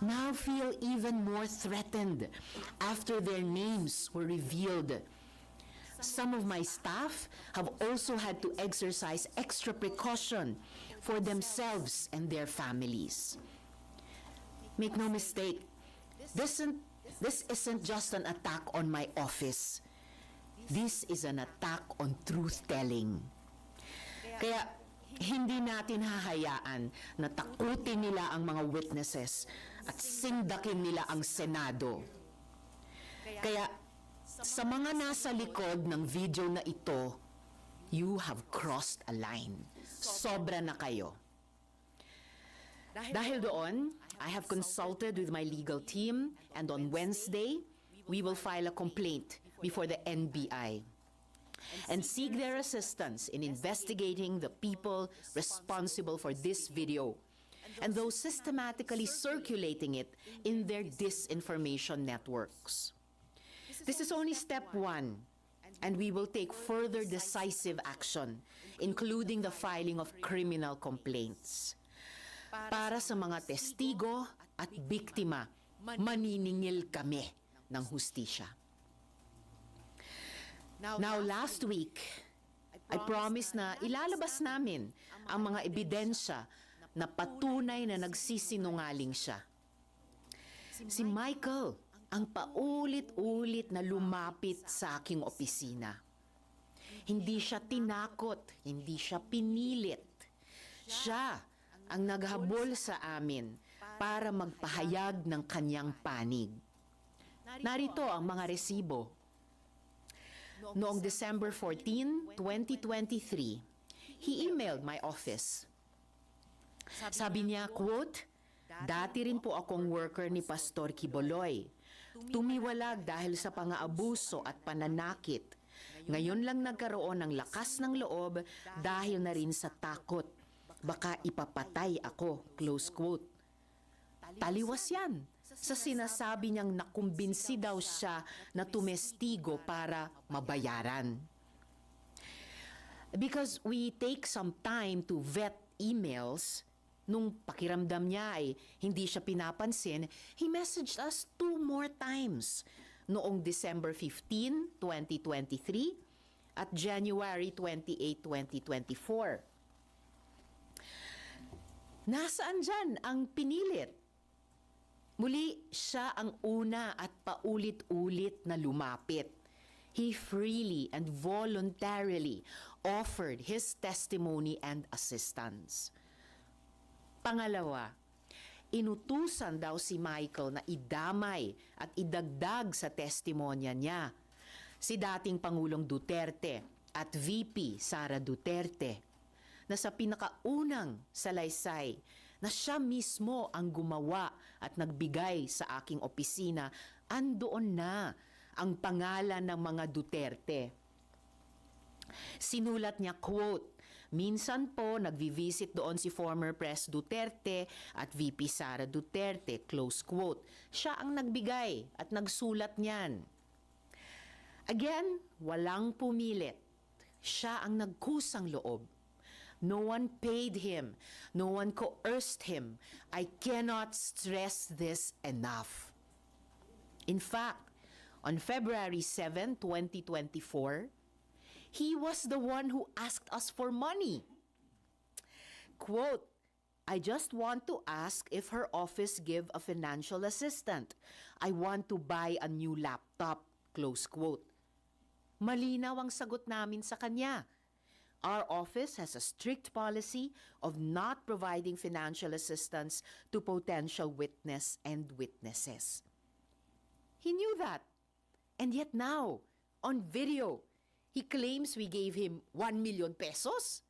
now feel even more threatened after their names were revealed. Some of my staff have also had to exercise extra precaution for themselves and their families. Make no mistake, this isn't just an attack on my office. This is an attack on truth-telling. Kaya hindi natin hahayaan na takutin nila ang mga witnesses at sindakin nila ang Senado. Kaya sa mga nasa likod ng video na ito, you have crossed a line. Sobra na kayo. Dahil doon, I have consulted with my legal team, and on Wednesday, we will file a complaint before the NBI and seek their assistance in investigating the people responsible for this video and those systematically circulating it in their disinformation networks. This is only step one, and we will take further decisive action, including the filing of criminal complaints. Para sa mga testigo at biktima, maniningil kami ng hustisya. Now, last week, I promised na ilalabas namin ang mga ebidensya na patunay na nagsisinungaling siya. Si Michael ang paulit-ulit na lumapit sa aking opisina. Hindi siya tinakot, hindi siya pinilit. Siya ang naghabol sa amin para magpahayag ng kanyang panig. Narito ang mga resibo. Noong December 14, 2023, he emailed my office. Sabi niya, quote, "Dati rin po akong worker ni Pastor Quiboloy. Tumiwalag dahil sa pang-aabuso at pananakit. Ngayon lang nagkaroon ng lakas ng loob dahil na rin sa takot. Baka ipapatay ako." Close quote. Taliwas yan sa sinasabi niyang nakumbinsi daw siya na tumestigo para mabayaran. Because we take some time to vet emails, nung pakiramdam niya ay hindi siya pinapansin, he messaged us 2 more times noong December 15, 2023 at January 28, 2024. Nasaan dyan ang pinilit? Muli, siya ang una at paulit-ulit na lumapit. He freely and voluntarily offered his testimony and assistance. Pangalawa, inutusan daw si Michael na idamay at idagdag sa testimonya niya si dating Pangulong Duterte at VP Sara Duterte na sa pinakaunang salaysay na siya mismo ang gumawa at nagbigay sa aking opisina, andoon na ang pangalan ng mga Duterte. Sinulat niya, quote, "Minsan po nagvi-visit doon si former Pres Duterte at VP Sara Duterte," close quote. Siya ang nagbigay at nagsulat niyan. Again, walang pumilit. Siya ang nagkusang loob. No one paid him. No one coerced him. I cannot stress this enough. In fact, on February 7, 2024, he was the one who asked us for money. Quote, "I just want to ask if her office give a financial assistant. I want to buy a new laptop." Close quote. Malinaw ang sagot namin sa kanya. Our office has a strict policy of not providing financial assistance to potential witness and witnesses. He knew that. And yet now, on video, he claims we gave him 1 million pesos.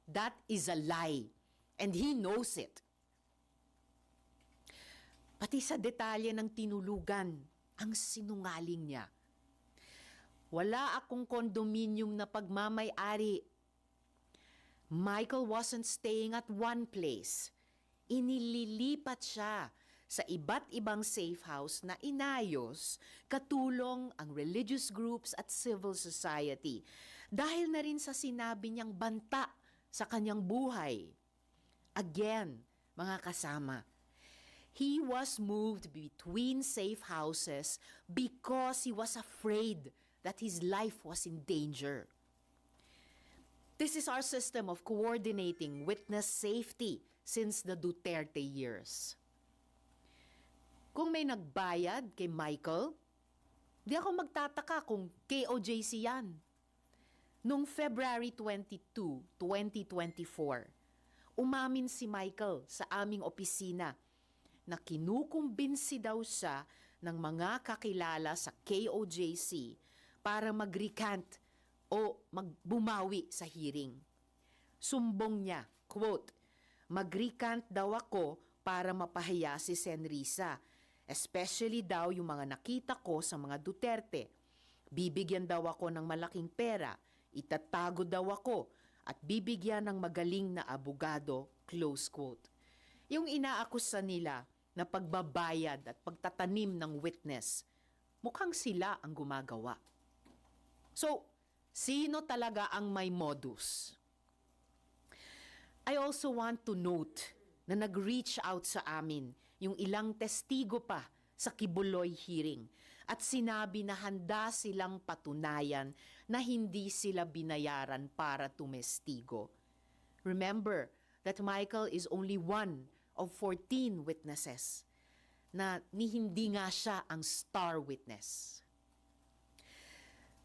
That is a lie. And he knows it. Pati sa detalye ng tinulugan, ang sinungaling niya. Wala akong kondominium na pagmamay-ari. Michael wasn't staying at one place. Inililipat siya sa iba't ibang safe house na inayos katulong ang religious groups at civil society dahil na rin sa sinabi niyang banta sa kanyang buhay. Again, mga kasama, He was moved between safe houses because he was afraid that his life was in danger. This is our system of coordinating witness safety since the Duterte years. Kung may nagbayad kay Michael, di ako magtataka kung KOJC yan. Noong February 22, 2024, umamin si Michael sa aming opisina na kinukumbinsi daw siya ng mga kakilala sa KOJC para mag-recant o magbumawi sa hearing. Sumbong niya, quote, "Mag-recant daw ako para mapahiya si Senrisa, especially daw yung mga nakita ko sa mga Duterte. Bibigyan daw ako ng malaking pera, itatago daw ako, at bibigyan ng magaling na abogado," close quote. Yung inaakusa nila na pagbabayad at pagtatanim ng witness, mukhang sila ang gumagawa. So, sino talaga ang may modus? I also want to note na nag-reach out sa amin yung ilang testigo pa sa Kibuloy hearing at sinabi na handa silang patunayan na hindi sila binayaran para tumestigo. Remember that Michael is only one of 14 witnesses na hindi nga siya ang star witness.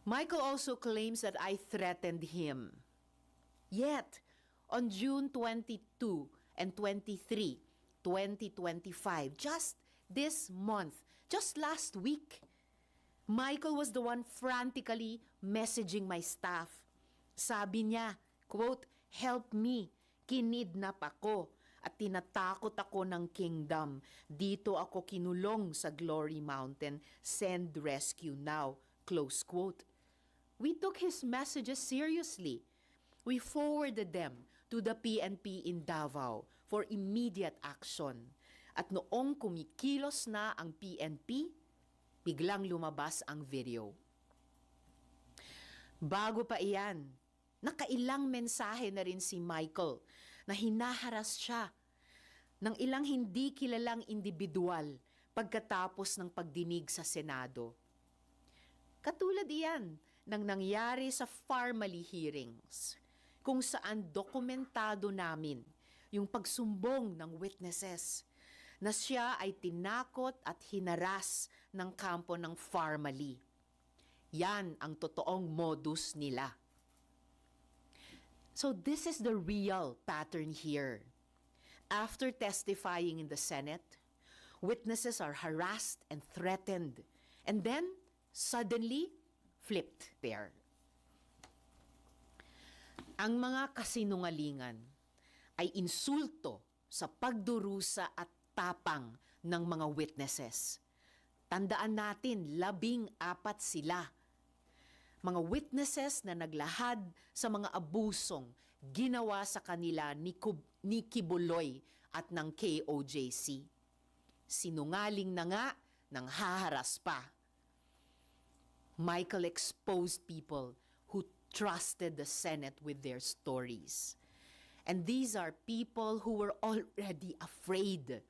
Michael also claims that I threatened him. Yet, on June 22 and 23, 2025, just this month, just last week, Michael was the one frantically messaging my staff. Sabi niya, quote, "Help me, kinidnap ako at tinatakot ako ng kingdom. Dito ako kinulong sa Glory Mountain. Send rescue now," close quote. We took his messages seriously. We forwarded them to the PNP in Davao for immediate action. At noong kumikilos na ang PNP, biglang lumabas ang video. Bago pa iyan, nakailang mensahe na rin si Michael na hinaharas siya ng ilang hindi kilalang individual pagkatapos ng pagdinig sa Senado. Katulad iyan ng nangyari sa Farmally hearings, kung saan dokumentado namin yung pagsumbong ng witnesses na siya ay tinakot at hinaras ng kampo ng Farmally. Yan ang totoong modus nila. So this is the real pattern here. After testifying in the Senate, witnesses are harassed and threatened, and then suddenly flipped there. Ang mga kasinungalingan ay insulto sa pagdurusa at tapang ng mga witnesses. Tandaan natin, 14 sila. Mga witnesses na naglahad sa mga abusong ginawa sa kanila ni Kibuloy at ng KOJC. Sinungaling na nga nang haharas pa. Michael exposed people who trusted the Senate with their stories. And these are people who were already afraid.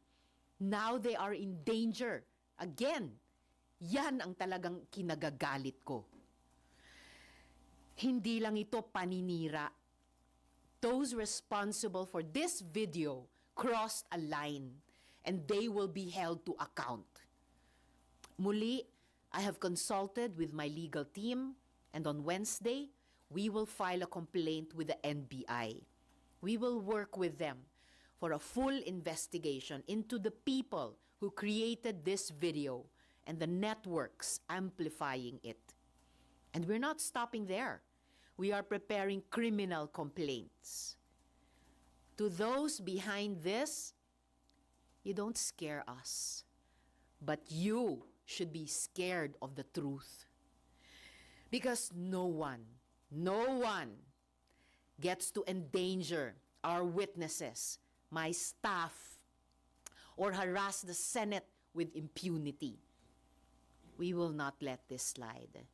Now they are in danger. Again, yan ang talagang kinagagalit ko. Hindi lang ito paninira. Those responsible for this video crossed a line and they will be held to account. Muli, I have consulted with my legal team, and on Wednesday, we will file a complaint with the NBI. We will work with them for a full investigation into the people who created this video and the networks amplifying it. And we're not stopping there. We are preparing criminal complaints. To those behind this, you don't scare us, but you should be scared of the truth. Because no one gets to endanger our witnesses, my staff, or harass the Senate with impunity. We will not let this slide.